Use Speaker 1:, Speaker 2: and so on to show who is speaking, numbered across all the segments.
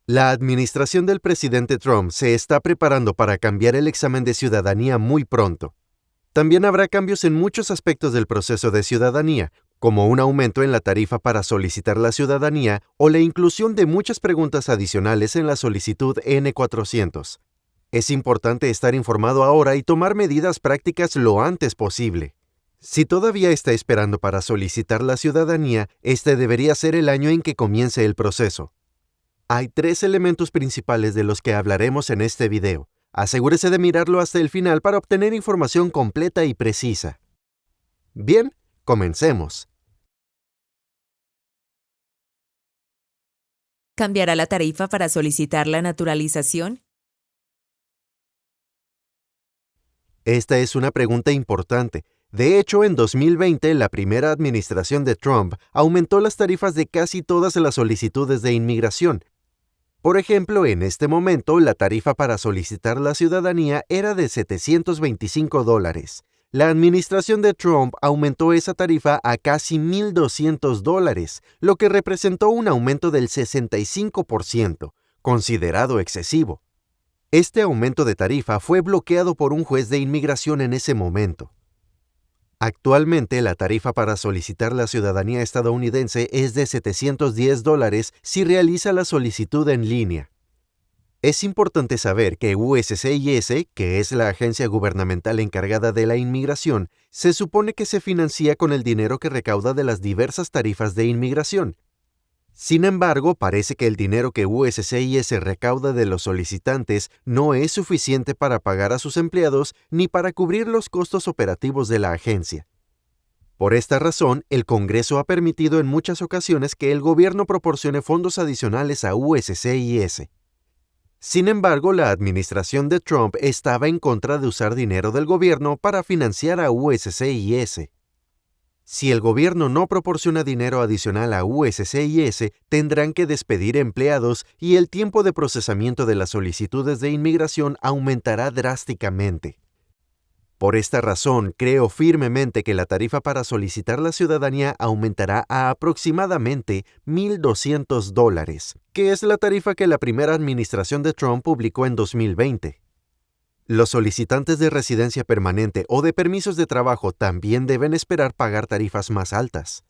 Speaker 1: La administración del presidente Trump se está preparando para cambiar el examen de ciudadanía muy pronto. También habrá cambios en muchos aspectos del proceso de ciudadanía, como un aumento en la tarifa para solicitar la ciudadanía o la inclusión de muchas preguntas adicionales en la solicitud N-400. Es importante estar informado ahora y tomar medidas prácticas lo antes posible. Si todavía está esperando para solicitar la ciudadanía, este debería ser el año en que comience el proceso. Hay 3 elementos principales de los que hablaremos en este video. Asegúrese de mirarlo hasta el final para obtener información completa y precisa. Bien, comencemos.
Speaker 2: ¿Cambiará la tarifa para solicitar la naturalización?
Speaker 1: Esta es una pregunta importante. De hecho, en 2020, la primera administración de Trump aumentó las tarifas de casi todas las solicitudes de inmigración. Por ejemplo, en este momento, la tarifa para solicitar la ciudadanía era de $725. La administración de Trump aumentó esa tarifa a casi $1,200, lo que representó un aumento del 65%, considerado excesivo. Este aumento de tarifa fue bloqueado por un juez de inmigración en ese momento. Actualmente, la tarifa para solicitar la ciudadanía estadounidense es de $710 si realiza la solicitud en línea. Es importante saber que USCIS, que es la agencia gubernamental encargada de la inmigración, se supone que se financia con el dinero que recauda de las diversas tarifas de inmigración. Sin embargo, parece que el dinero que USCIS recauda de los solicitantes no es suficiente para pagar a sus empleados ni para cubrir los costos operativos de la agencia. Por esta razón, el Congreso ha permitido en muchas ocasiones que el gobierno proporcione fondos adicionales a USCIS. Sin embargo, la administración de Trump estaba en contra de usar dinero del gobierno para financiar a USCIS. Si el gobierno no proporciona dinero adicional a USCIS, tendrán que despedir empleados y el tiempo de procesamiento de las solicitudes de inmigración aumentará drásticamente. Por esta razón, creo firmemente que la tarifa para solicitar la ciudadanía aumentará a aproximadamente $1,200, que es la tarifa que la primera administración de Trump publicó en 2020. Los solicitantes de residencia permanente o de permisos de trabajo también deben esperar pagar tarifas más altas.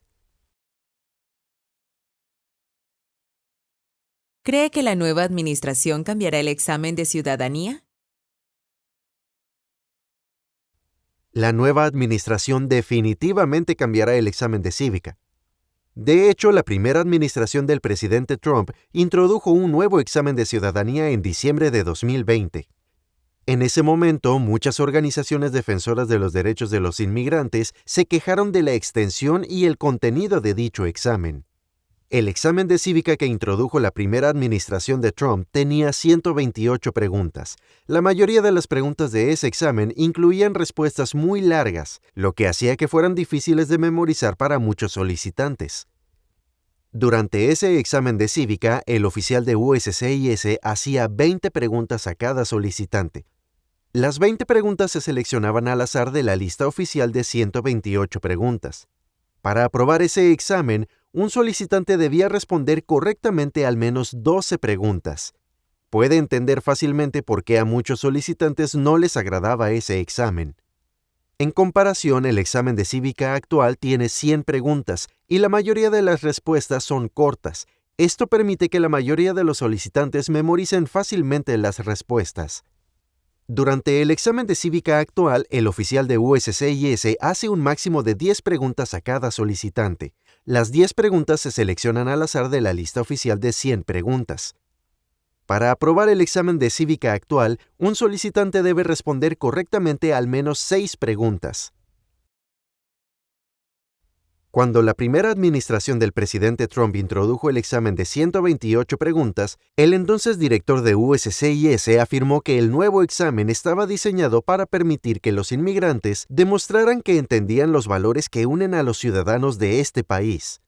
Speaker 2: ¿Cree que la nueva administración cambiará el examen de ciudadanía?
Speaker 1: La nueva administración definitivamente cambiará el examen de cívica. De hecho, la primera administración del presidente Trump introdujo un nuevo examen de ciudadanía en diciembre de 2020. En ese momento, muchas organizaciones defensoras de los derechos de los inmigrantes se quejaron de la extensión y el contenido de dicho examen. El examen de cívica que introdujo la primera administración de Trump tenía 128 preguntas. La mayoría de las preguntas de ese examen incluían respuestas muy largas, lo que hacía que fueran difíciles de memorizar para muchos solicitantes. Durante ese examen de cívica, el oficial de USCIS hacía 20 preguntas a cada solicitante. Las 20 preguntas se seleccionaban al azar de la lista oficial de 128 preguntas. Para aprobar ese examen, un solicitante debía responder correctamente al menos 12 preguntas. Puede entender fácilmente por qué a muchos solicitantes no les agradaba ese examen. En comparación, el examen de cívica actual tiene 100 preguntas y la mayoría de las respuestas son cortas. Esto permite que la mayoría de los solicitantes memoricen fácilmente las respuestas. Durante el examen de cívica actual, el oficial de USCIS hace un máximo de 10 preguntas a cada solicitante. Las 10 preguntas se seleccionan al azar de la lista oficial de 100 preguntas. Para aprobar el examen de cívica actual, un solicitante debe responder correctamente al menos 6 preguntas. Cuando la primera administración del presidente Trump introdujo el examen de 128 preguntas, el entonces director de USCIS afirmó que el nuevo examen estaba diseñado para permitir que los inmigrantes demostraran que entendían los valores que unen a los ciudadanos de este país.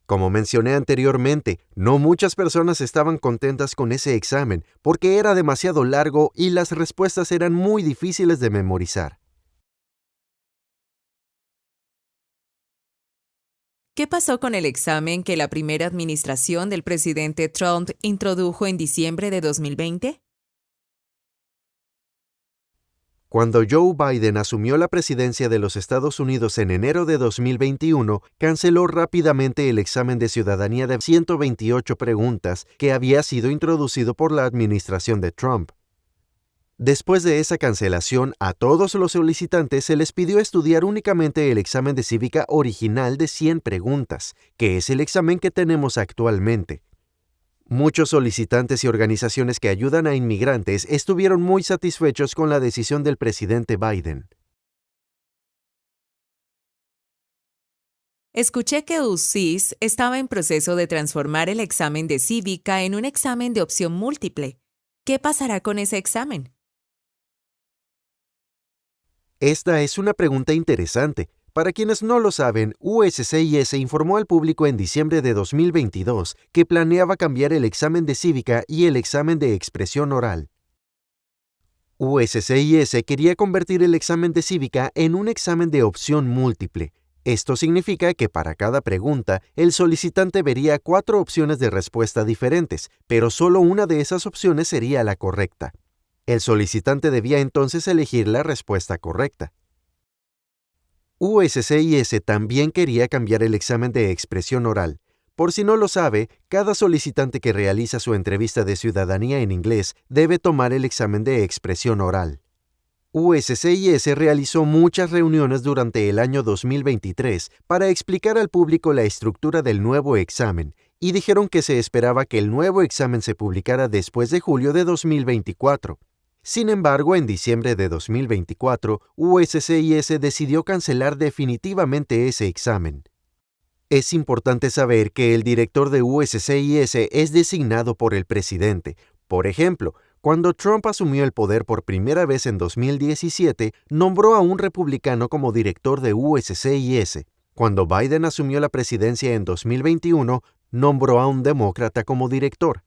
Speaker 1: Como mencioné anteriormente, no muchas personas estaban contentas con ese examen porque era demasiado largo y las respuestas eran muy difíciles de memorizar.
Speaker 2: ¿Qué pasó con el examen que la primera administración del presidente Trump introdujo en diciembre de 2020?
Speaker 1: Cuando Joe Biden asumió la presidencia de los Estados Unidos en enero de 2021, canceló rápidamente el examen de ciudadanía de 128 preguntas que había sido introducido por la administración de Trump. Después de esa cancelación, a todos los solicitantes se les pidió estudiar únicamente el examen de cívica original de 100 preguntas, que es el examen que tenemos actualmente. Muchos solicitantes y organizaciones que ayudan a inmigrantes estuvieron muy satisfechos con la decisión del presidente Biden.
Speaker 2: Escuché que USCIS estaba en proceso de transformar el examen de cívica en un examen de opción múltiple. ¿Qué pasará con ese examen?
Speaker 1: Esta es una pregunta interesante. Para quienes no lo saben, USCIS informó al público en diciembre de 2022 que planeaba cambiar el examen de cívica y el examen de expresión oral. USCIS quería convertir el examen de cívica en un examen de opción múltiple. Esto significa que para cada pregunta, el solicitante vería 4 opciones de respuesta diferentes, pero solo una de esas opciones sería la correcta. El solicitante debía entonces elegir la respuesta correcta. USCIS también quería cambiar el examen de expresión oral. Por si no lo sabe, cada solicitante que realiza su entrevista de ciudadanía en inglés debe tomar el examen de expresión oral. USCIS realizó muchas reuniones durante el año 2023 para explicar al público la estructura del nuevo examen y dijeron que se esperaba que el nuevo examen se publicara después de julio de 2024. Sin embargo, en diciembre de 2024, USCIS decidió cancelar definitivamente ese examen. Es importante saber que el director de USCIS es designado por el presidente. Por ejemplo, cuando Trump asumió el poder por primera vez en 2017, nombró a un republicano como director de USCIS. Cuando Biden asumió la presidencia en 2021, nombró a un demócrata como director.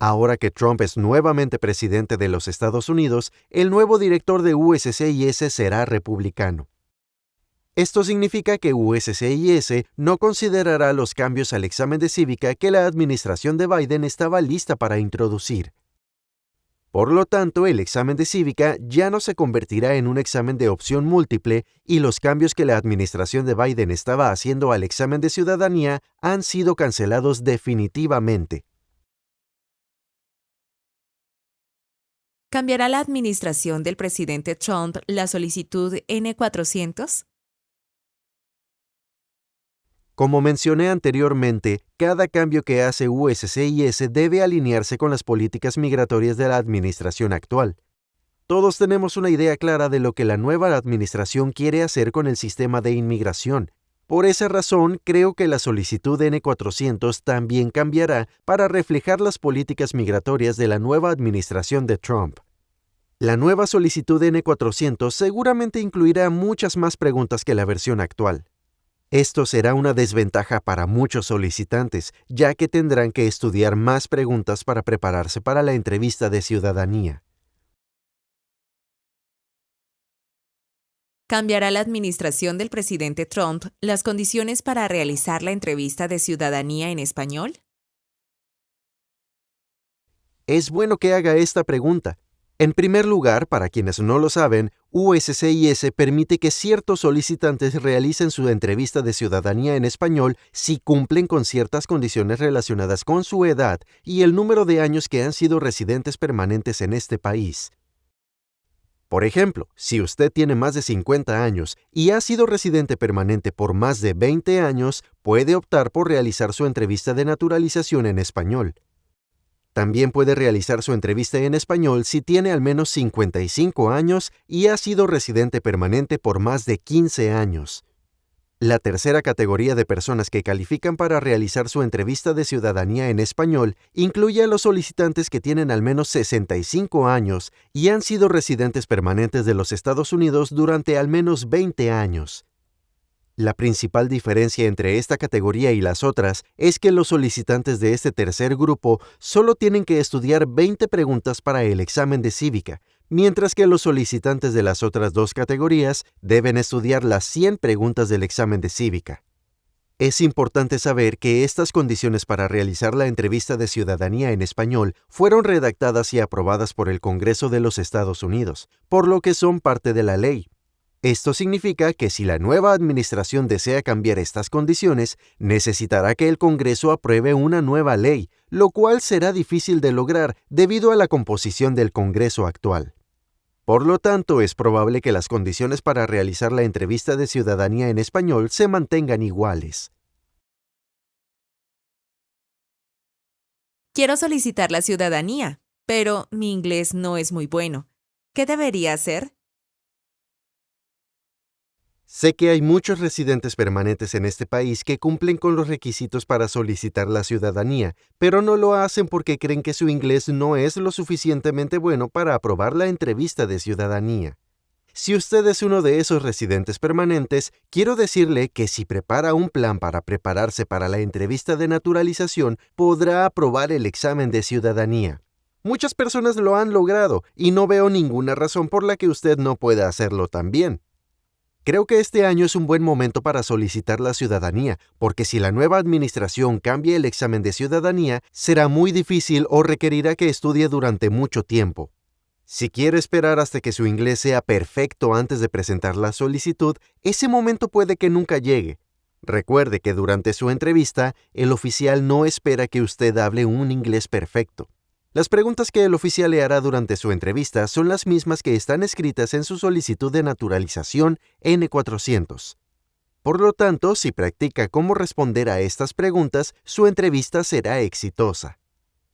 Speaker 1: Ahora que Trump es nuevamente presidente de los Estados Unidos, el nuevo director de USCIS será republicano. Esto significa que USCIS no considerará los cambios al examen de cívica que la administración de Biden estaba lista para introducir. Por lo tanto, el examen de cívica ya no se convertirá en un examen de opción múltiple y los cambios que la administración de Biden estaba haciendo al examen de ciudadanía han sido cancelados definitivamente.
Speaker 2: ¿Cambiará la administración del presidente Trump la solicitud N-400?
Speaker 1: Como mencioné anteriormente, cada cambio que hace USCIS debe alinearse con las políticas migratorias de la administración actual. Todos tenemos una idea clara de lo que la nueva administración quiere hacer con el sistema de inmigración. Por esa razón, creo que la solicitud N-400 también cambiará para reflejar las políticas migratorias de la nueva administración de Trump. La nueva solicitud N-400 seguramente incluirá muchas más preguntas que la versión actual. Esto será una desventaja para muchos solicitantes, ya que tendrán que estudiar más preguntas para prepararse para la entrevista de ciudadanía.
Speaker 2: ¿Cambiará la administración del presidente Trump las condiciones para realizar la entrevista de ciudadanía en español?
Speaker 1: Es bueno que haga esta pregunta. En primer lugar, para quienes no lo saben, USCIS permite que ciertos solicitantes realicen su entrevista de ciudadanía en español si cumplen con ciertas condiciones relacionadas con su edad y el número de años que han sido residentes permanentes en este país. Por ejemplo, si usted tiene más de 50 años y ha sido residente permanente por más de 20 años, puede optar por realizar su entrevista de naturalización en español. También puede realizar su entrevista en español si tiene al menos 55 años y ha sido residente permanente por más de 15 años. La tercera categoría de personas que califican para realizar su entrevista de ciudadanía en español incluye a los solicitantes que tienen al menos 65 años y han sido residentes permanentes de los Estados Unidos durante al menos 20 años. La principal diferencia entre esta categoría y las otras es que los solicitantes de este tercer grupo solo tienen que estudiar 20 preguntas para el examen de cívica, mientras que los solicitantes de las otras dos categorías deben estudiar las 100 preguntas del examen de cívica. Es importante saber que estas condiciones para realizar la entrevista de ciudadanía en español fueron redactadas y aprobadas por el Congreso de los Estados Unidos, por lo que son parte de la ley. Esto significa que si la nueva administración desea cambiar estas condiciones, necesitará que el Congreso apruebe una nueva ley, lo cual será difícil de lograr debido a la composición del Congreso actual. Por lo tanto, es probable que las condiciones para realizar la entrevista de ciudadanía en español se mantengan iguales.
Speaker 2: Quiero solicitar la ciudadanía, pero mi inglés no es muy bueno. ¿Qué debería hacer?
Speaker 1: Sé que hay muchos residentes permanentes en este país que cumplen con los requisitos para solicitar la ciudadanía, pero no lo hacen porque creen que su inglés no es lo suficientemente bueno para aprobar la entrevista de ciudadanía. Si usted es uno de esos residentes permanentes, quiero decirle que si prepara un plan para prepararse para la entrevista de naturalización, podrá aprobar el examen de ciudadanía. Muchas personas lo han logrado y no veo ninguna razón por la que usted no pueda hacerlo también. Creo que este año es un buen momento para solicitar la ciudadanía, porque si la nueva administración cambia el examen de ciudadanía, será muy difícil o requerirá que estudie durante mucho tiempo. Si quiere esperar hasta que su inglés sea perfecto antes de presentar la solicitud, ese momento puede que nunca llegue. Recuerde que durante su entrevista, el oficial no espera que usted hable un inglés perfecto. Las preguntas que el oficial le hará durante su entrevista son las mismas que están escritas en su solicitud de naturalización N-400. Por lo tanto, si practica cómo responder a estas preguntas, su entrevista será exitosa.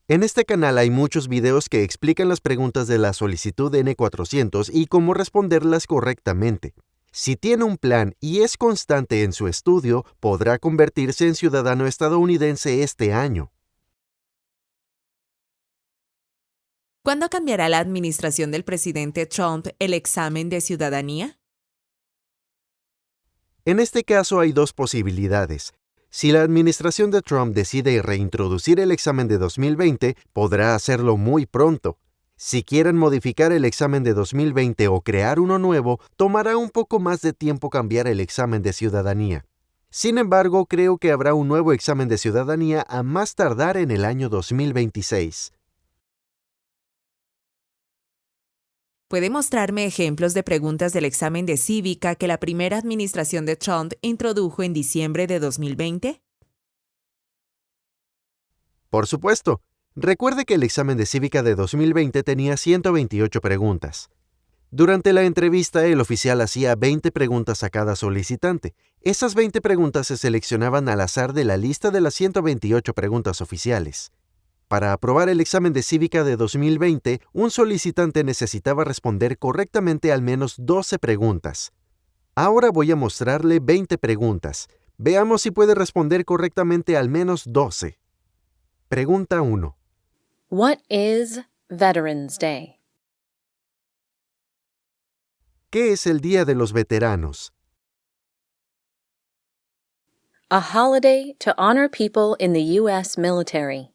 Speaker 1: En este canal hay muchos videos que explican las preguntas de la solicitud N-400 y cómo responderlas correctamente. Si tiene un plan y es constante en su estudio, podrá convertirse en ciudadano estadounidense este año.
Speaker 2: ¿Cuándo cambiará la administración del presidente Trump el examen de ciudadanía?
Speaker 1: En este caso hay dos posibilidades. Si la administración de Trump decide reintroducir el examen de 2020, podrá hacerlo muy pronto. Si quieren modificar el examen de 2020 o crear uno nuevo, tomará un poco más de tiempo cambiar el examen de ciudadanía. Sin embargo, creo que habrá un nuevo examen de ciudadanía a más tardar en el año 2026.
Speaker 2: ¿Puede mostrarme ejemplos de preguntas del examen de cívica que la primera administración de Trump introdujo en diciembre de 2020?
Speaker 1: Por supuesto. Recuerde que el examen de cívica de 2020 tenía 128 preguntas. Durante la entrevista, el oficial hacía 20 preguntas a cada solicitante. Esas 20 preguntas se seleccionaban al azar de la lista de las 128 preguntas oficiales. Para aprobar el examen de cívica de 2020, un solicitante necesitaba responder correctamente al menos 12 preguntas. Ahora voy a mostrarle 20 preguntas. Veamos si puede responder correctamente al menos 12. Pregunta 1.
Speaker 3: What is Veterans Day?
Speaker 1: ¿Qué es el Día de los Veteranos?
Speaker 3: A holiday to honor people in the U.S. military.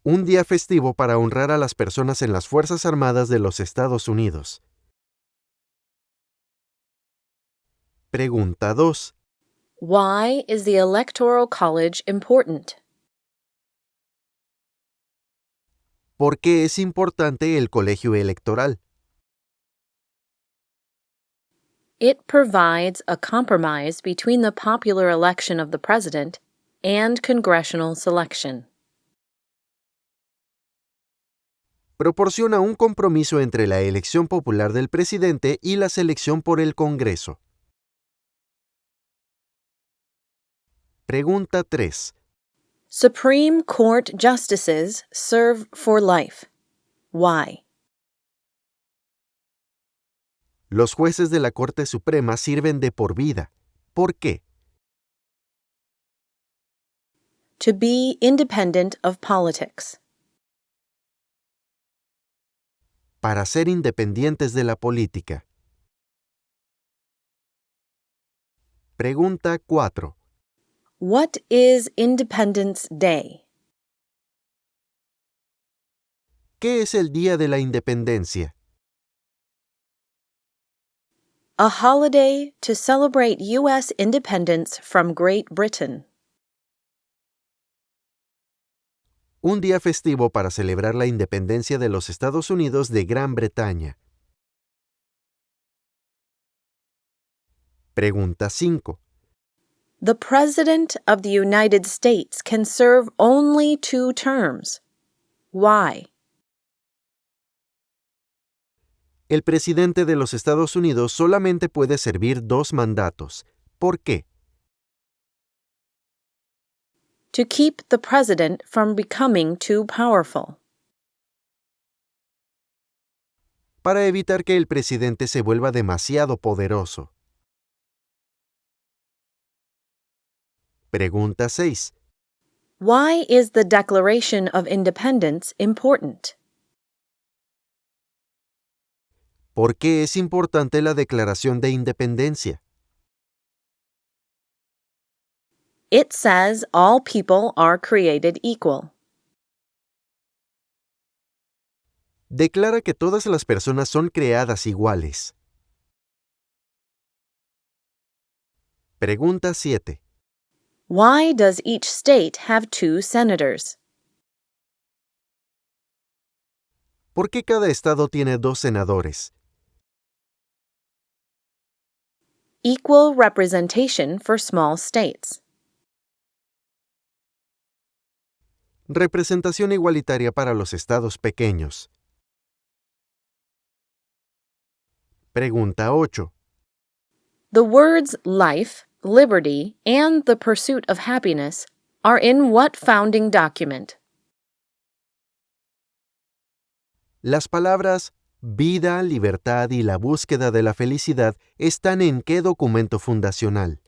Speaker 1: Un día festivo para honrar a las personas en las Fuerzas Armadas de los Estados Unidos. Pregunta 2.
Speaker 3: Why is the Electoral College important?
Speaker 1: ¿Por qué es importante el colegio electoral?
Speaker 3: It provides a compromise between the popular election of the president and congressional selection.
Speaker 1: Proporciona un compromiso entre la elección popular del presidente y la selección por el Congreso. Pregunta 3.
Speaker 3: Supreme Court justices serve for life. Why?
Speaker 1: Los jueces de la Corte Suprema sirven de por vida. ¿Por qué?
Speaker 3: To be independent of politics.
Speaker 1: Para ser independientes de la política. Pregunta 4.
Speaker 3: What is Independence Day?
Speaker 1: ¿Qué es el Día de la Independencia?
Speaker 3: A holiday to celebrate U.S. independence from Great Britain.
Speaker 1: Un día festivo para celebrar la independencia de los Estados Unidos de Gran Bretaña. Pregunta 5.
Speaker 3: The President of the United States can serve only 2 terms. Why?
Speaker 1: El presidente de los Estados Unidos solamente puede servir 2 mandatos. ¿Por qué?
Speaker 3: To keep the president from becoming too powerful.
Speaker 1: Para evitar que el presidente se vuelva demasiado poderoso. Pregunta 6.
Speaker 3: Why is the Declaration of Independence important?
Speaker 1: ¿Por qué es importante la Declaración de Independencia?
Speaker 3: It says all people are created equal.
Speaker 1: Declara que todas las personas son creadas iguales. Pregunta 7.
Speaker 3: Why does each state have 2 senators?
Speaker 1: ¿Por qué cada estado tiene 2 senadores?
Speaker 3: Equal representation for small states.
Speaker 1: Representación igualitaria para los estados pequeños. Pregunta 8.
Speaker 3: The words life, liberty, and the pursuit of happiness are in what founding document?
Speaker 1: Las palabras vida, libertad y la búsqueda de la felicidad están en ¿qué documento fundacional?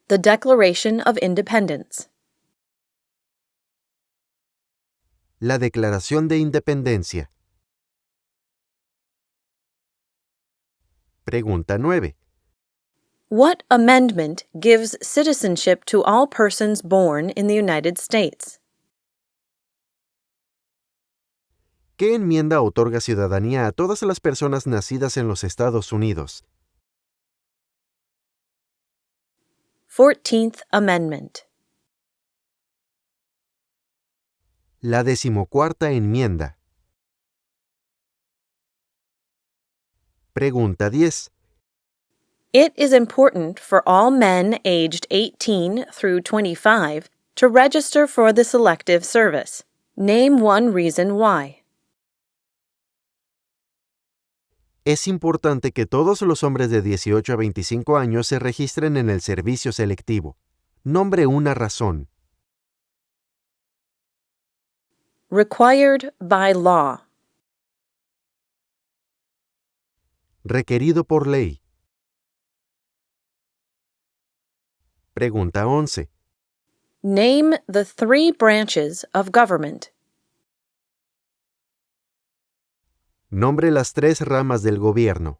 Speaker 3: The Declaration of Independence.
Speaker 1: La Declaración de Independencia. Pregunta 9.
Speaker 3: What amendment gives citizenship to all persons born in the United States?
Speaker 1: ¿Qué enmienda otorga ciudadanía a todas las personas nacidas en los Estados Unidos?
Speaker 3: 14th Amendment.
Speaker 1: La 14ª enmienda. Pregunta 10.
Speaker 3: It is important for all men aged 18 through 25 to register for the Selective Service. Name one reason why.
Speaker 1: Es importante que todos los hombres de 18 a 25 años se registren en el servicio selectivo. Nombre una razón.
Speaker 3: Required by law.
Speaker 1: Requerido por ley. Pregunta 11.
Speaker 3: Name the 3 branches of government.
Speaker 1: Nombre las 3 ramas del gobierno.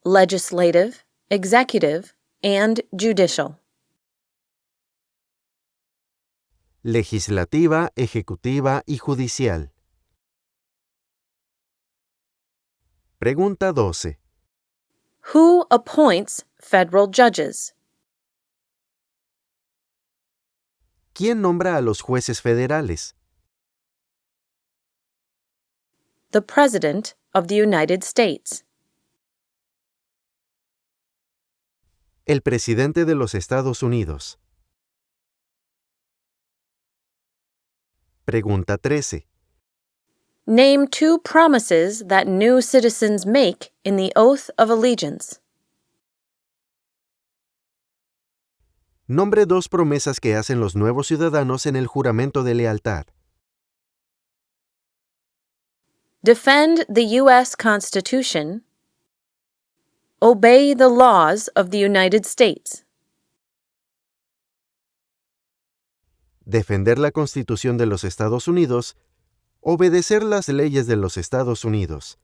Speaker 3: Legislative, executive, and judicial.
Speaker 1: Legislativa, ejecutiva y judicial. Pregunta 12.
Speaker 3: Who appoints federal judges?
Speaker 1: ¿Quién nombra a los jueces federales?
Speaker 3: The President of the United States.
Speaker 1: El presidente de los Estados Unidos. Pregunta 13.
Speaker 3: Name 2 promises that new citizens make in the oath of allegiance.
Speaker 1: Nombre 2 promesas que hacen los nuevos ciudadanos en el juramento de lealtad.
Speaker 3: Defend the U.S. Constitution. Obey the laws of the United States.
Speaker 1: Defender la Constitución de los Estados Unidos. Obedecer las leyes de los Estados Unidos.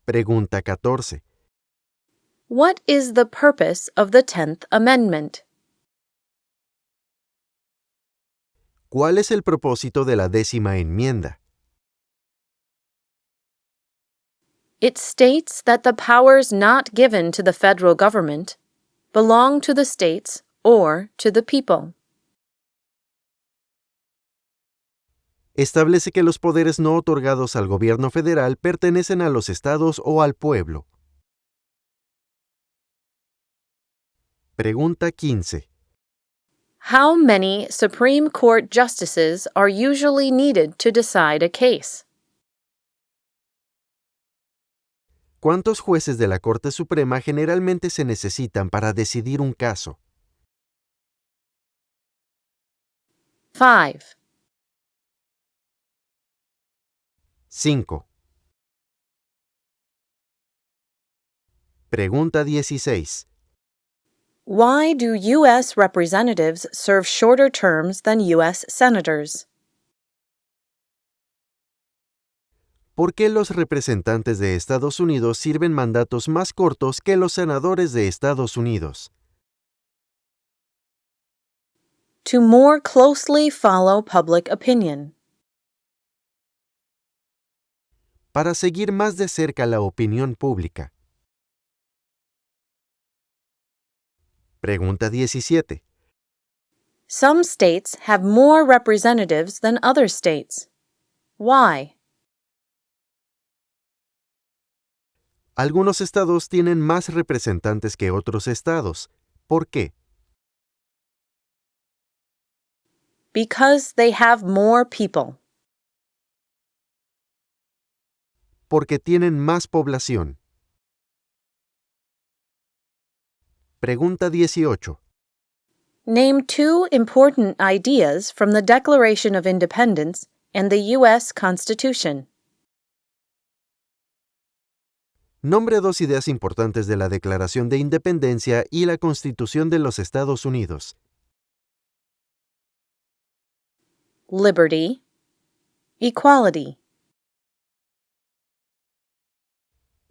Speaker 1: Pregunta 14.
Speaker 3: What is the purpose of the 10th Amendment?
Speaker 1: ¿Cuál es el propósito de la 10ª enmienda?
Speaker 3: It states that the powers not given to the federal government belong to the states or to the people.
Speaker 1: Establece que los poderes no otorgados al gobierno federal pertenecen a los estados o al pueblo. Pregunta 15.
Speaker 3: How many Supreme Court justices are usually needed to decide a case?
Speaker 1: ¿Cuántos jueces de la Corte Suprema generalmente se necesitan para decidir un caso?
Speaker 3: 5.
Speaker 1: 5. Pregunta 16.
Speaker 3: Why do U.S. representatives serve shorter terms than U.S. senators?
Speaker 1: ¿Por qué los representantes de Estados Unidos sirven mandatos más cortos que los senadores de Estados Unidos?
Speaker 3: To more closely follow public opinion.
Speaker 1: Para seguir más de cerca la opinión pública. Pregunta 17.
Speaker 3: Some states have more representatives than other states. Why?
Speaker 1: Algunos estados tienen más representantes que otros estados. ¿Por qué?
Speaker 3: Because they have more people.
Speaker 1: Porque tienen más población. Pregunta 18.
Speaker 3: Name 2 important ideas from the Declaration of Independence and the U.S. Constitution.
Speaker 1: Nombre 2 ideas importantes de la Declaración de Independencia y la Constitución de los Estados Unidos.
Speaker 3: Liberty. Equality.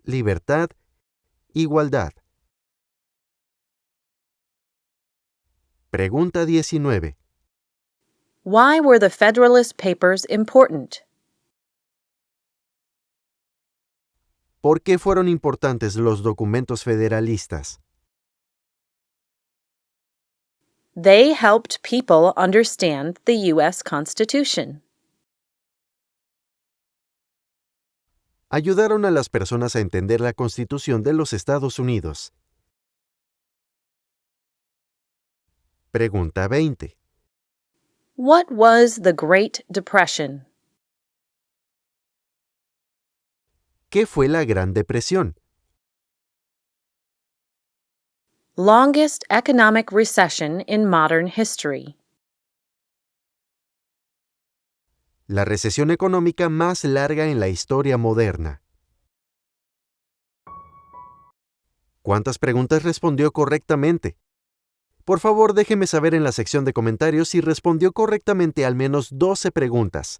Speaker 1: Libertad, igualdad. Pregunta 19.
Speaker 3: Why were the Federalist Papers important?
Speaker 1: ¿Por qué fueron importantes los documentos federalistas?
Speaker 3: They helped people understand the U.S. Constitution.
Speaker 1: Ayudaron a las personas a entender la Constitución de los Estados Unidos. Pregunta 20.
Speaker 3: What was the Great Depression?
Speaker 1: ¿Qué fue la Gran Depresión?
Speaker 3: Longest economic recession in modern history.
Speaker 1: La recesión económica más larga en la historia moderna. ¿Cuántas preguntas respondió correctamente? Por favor, déjeme saber en la sección de comentarios si respondió correctamente al menos 12 preguntas.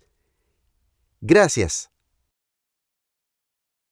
Speaker 1: Gracias.